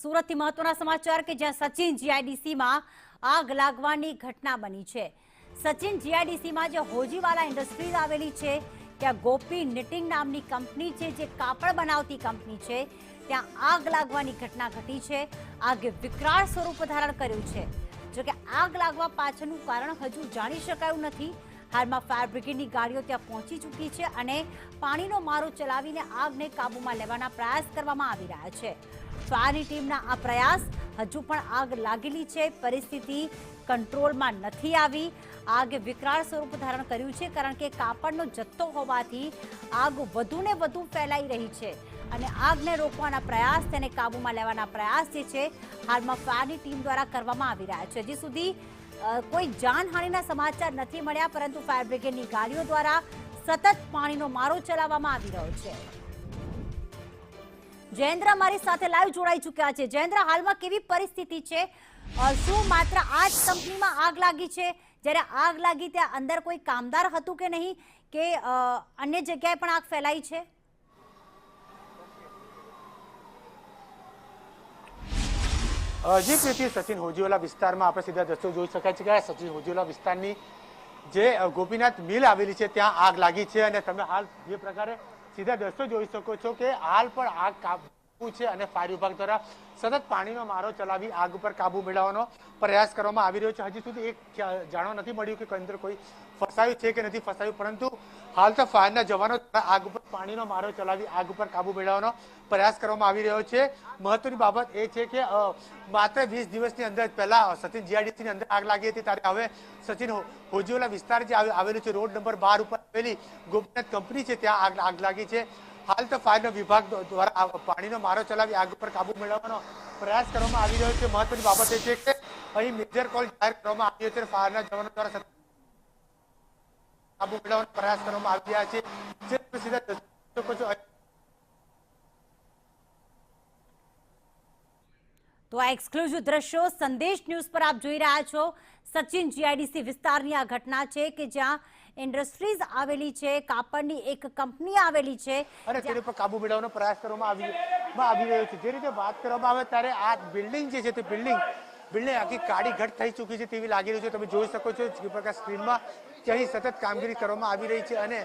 સુરતથી મહત્વના સમાચાર કે જ્યાં સચિન જીઆઈડીસીમાં આગ લાગવાની ઘટના બની છે। સચિન જીઆઈડીસીમાં જે હોજીવાલા ઇન્ડસ્ટ્રીઝ આવેલી છે ત્યાં ગોપી નિટિંગ નામની કંપની છે જે કાપડ બનાવતી કંપની છે, ત્યાં આગ લાગવાની ઘટના ઘટી છે। આગે વિકરાળ સ્વરૂપ ધારણ કર્યું છે। જો કે આગ લાગવા પાછળનું કારણ હજુ જાણી શકાયું નથી। હાલમાં ફાયર બ્રિગેડની ગાડીઓ ત્યાં પહોંચી ચૂકી છે અને પાણીનો મારો ચલાવીને આગને કાબૂમાં લેવાના પ્રયાસ કરવામાં આવી રહ્યા છે। ફાયરની ટીમના આ પ્રયાસ હજુ પણ આગ લાગેલી છે, પરિસ્થિતિ કંટ્રોલમાં નથી આવી। આગે વિકરાળ સ્વરૂપ ધારણ કર્યું છે કારણ કે કાપડનો જથ્થો હોવાથી આગ વધુને વધુ ફેલાઈ રહી છે અને આગને રોકવાના પ્રયાસ, તેને કાબૂમાં લેવાના પ્રયાસ જે છે હાલમાં ફાયરની ટીમ દ્વારા કરવામાં આવી રહ્યા છે। હજી સુધી કોઈ જાનહાનિના સમાચાર નથી મળ્યા, પરંતુ ફાયર બ્રિગેડની ગાડીઓ દ્વારા સતત પાણીનો મારો ચલાવવામાં આવી રહ્યો છે। જયેન્દ્ર મારી સાથે લાઈવ જોડાઈ ચૂક્યા છે। જયેન્દ્ર, હાલમાં કેવી પરિસ્થિતિ છે? શું માત્ર આ જ કંપનીમાં આગ લાગી છે? જ્યારે આગ લાગી ત્યાં અંદર કોઈ કામદાર હતું કે નહીં, કે અન્ય જગ્યાએ પણ આગ ફેલાઈ છે? જી પ્રીતિ, સચિન હોજીવાલા વિસ્તારમાં આપણે સીધા દ્રશ્યો જોઈ શકાય છે કે સચિન હોજીવાલા વિસ્તારની જે ગોપીનાથ મિલ આવેલી છે ત્યાં આગ લાગી છે અને તમે હાલ જે પ્રકારે સીધા દ્રશ્યો જોઈ શકો છો કે હાલ પણ આગ કાબુ છે અને ફાયર વિભાગ દ્વારા સતત પાણીનો મારો ચલાવી આગ ઉપર કાબુ મેળવવાનો પ્રયાસ કરવામાં આવી રહ્યો છે। હજી સુધી એક જાણવા નથી મળ્યું કે અંદર કોઈ ફસાયું છે કે નથી ફસાયું, પરંતુ હાલ તો ફાયરના જવાનો આગ ઉપર પાણીનો મારો ચલાવી આગ ઉપર કાબુ મેળવવાનો પ્રયાસ કરવામાં આવી રહ્યો છે। મહત્વની બાબત એ છે કે માત્ર 20 દિવસની અંદર પહેલા સચિન જીઆઈડીસી ની અંદર આગ લાગી હતી, ત્યારે હવે સચિન હોજીવાલા વિસ્તાર જે આવેલું છે રોડ નંબર 12 ઉપર આવેલી ગોપીનાથ કંપની છે ત્યાં આગ લાગી છે। હાલ તો ફાયરના વિભાગ દ્વારા પાણીનો મારો ચલાવી આગ ઉપર કાબુ મેળવવાનો પ્રયાસ કરવામાં આવી રહ્યો છે। મહત્વની બાબત એ છે કે અહીં મેજર કોલ જાહેર કરવામાં આવ્યો છે, ફાયરના જવાનો દ્વારા કાબુ મેળવવાનો પ્રયાસ કરવામાં આવી રહ્યા છે। જે સીધા તો આ એક્સક્લુઝિવ દ્રશ્યો સંદેશ ન્યૂઝ પર આપ જોઈ રહ્યા છો। સચિન જીઆઈડીસી વિસ્તારની આ ઘટના છે કે જ્યાં ઇન્ડસ્ટ્રીઝ આવેલી છે, કાપડની એક કંપની આવેલી છે અને તેની પર કાબુ મેળવવાનો પ્રયાસ કરવામાં આવી રહ્યો છે। જે રીતે વાત કરવામાં આવે ત્યારે આ બિલ્ડિંગ જે છે તે બિલ્ડિંગ આખી કાળી ઘટ થઈ ચૂકી છે તેવી લાગી રહ્યું છે। તમે જોઈ શકો છો જે પ્રકાર સ્ક્રીનમાં કે અહીં સતત કામગીરી કરવામાં આવી રહી છે અને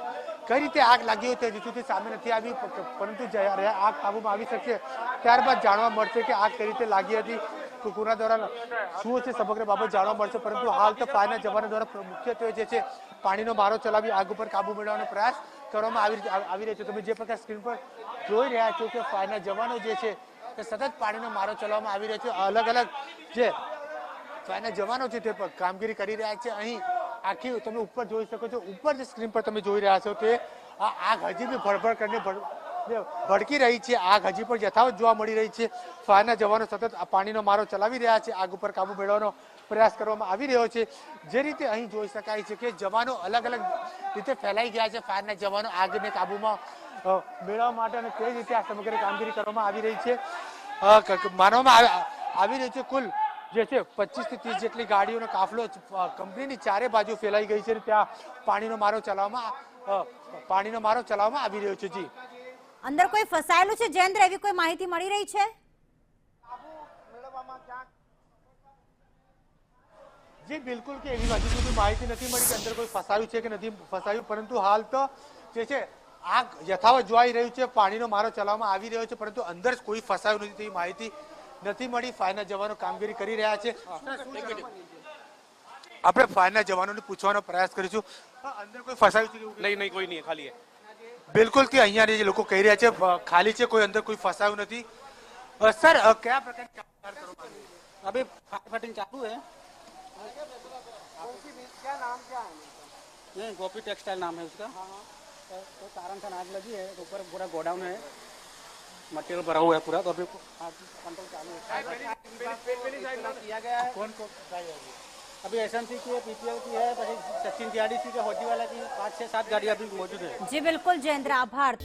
કઈ રીતે આગ લાગી હોય તે હજુ સુધી સામે નથી આવી, પરંતુ જ્યારે આગ કાબુમાં આવી શકશે ત્યારબાદ જાણવા મળશે કે આગ કઈ રીતે લાગી હતી, કોના દ્વારા શું છે સમગ્ર બાબત જાણવા મળશે। પરંતુ હાલ તો ફાયરના જવાનો દ્વારા મુખ્યત્વે જે છે પાણીનો મારો ચલાવી આગ ઉપર કાબુ મેળવવાનો પ્રયાસ કરવામાં આવી રહ્યો છે। તમે જે પ્રકાર સ્ક્રીન પર જોઈ રહ્યા છો કે ફાયરના જવાનો જે છે તે સતત પાણીનો મારો ચલાવવામાં આવી રહ્યો છે। અલગ અલગ જે ફાયરના જવાનો છે તે કામગીરી કરી રહ્યા છે। અહીં આખી તમે ઉપર જોઈ શકો છો, ઉપર જે સ્ક્રીન પર તમે જોઈ રહ્યા છો તે આગ હજી બી ભડભડ કરીને ભડકી રહી છે, આગ હજી પણ યથાવત જોવા મળી રહી છે। ફાયરના જવાનો સતત પાણીનો મારો ચલાવી રહ્યા છે, આગ ઉપર કાબુ મેળવવાનો પ્રયાસ કરવામાં આવી રહ્યો છે। જે રીતે અહીં જોઈ શકાય છે કે જવાનો અલગ અલગ રીતે ફેલાઈ ગયા છે, ફાયરના જવાનો આગને કાબુમાં મેળવવા માટે, અને તે જ રીતે આ સમગ્ર કામગીરી કરવામાં આવી રહી છે। માનવામાં આવી રહ્યું છે કુલ જે છે 25 થી 30 જેટલી ગાડીઓનો કાફલો કંપનીની ચારે બાજુ ફેલાઈ ગઈ છે અને ત્યાં પાણીનો મારો ચલાવવામાં આવી રહ્યો છે। જી, અંદર કોઈ ફસાયેલું છે જયેન્દ્ર, એવી કોઈ માહિતી મળી રહી છે? જી બિલકુલ કે એવી હજી સુધી માહિતી નથી મળી કે અંદર કોઈ ફસાયું છે કે નથી ફસાયું, પરંતુ હાલ તો જે છે આગ યથાવત જોવાઈ રહ્યું છે, પાણીનો મારો ચલાવવામાં આવી રહ્યો છે, પરંતુ અંદર કોઈ ફસાયું નથી તેવી માહિતી નથી મળી। ફાયરના જવાનો કામગીરી કરી રહ્યા છે। આપણે ફાયરના જવાનોને પૂછવાનો પ્રયાસ કરીશું, અંદર કોઈ ફસાયું છે? નહીં, કોઈ નહીં, ખાલી બિલકુલ કે અહીંયા જે લોકો કહી રહ્યા છે ખાલી છે, કોઈ અંદર કોઈ ફસાયું નથી। સર, કયા પ્રકારની કામગીરી કરવામાં આવી? अभी फायर फाइटिंग चालू है। क्या नाम क्या है? ये गोपी टेक्सटाइल नाम है उसका। तो कारण से आग लगी है, ऊपर पूरा गोडाउन है, मटेरियल भरा हुआ है पूरा, तो अभी कंट्रोल चालू है। किया गया है। कौन अभी एसएमसी की है, पीपीएल की है, सचिन जीआईडीसी के होजीवाला की 5 से 7 गाड़ी अभी मौजूद है। जी बिल्कुल जयेंद्र, आभार।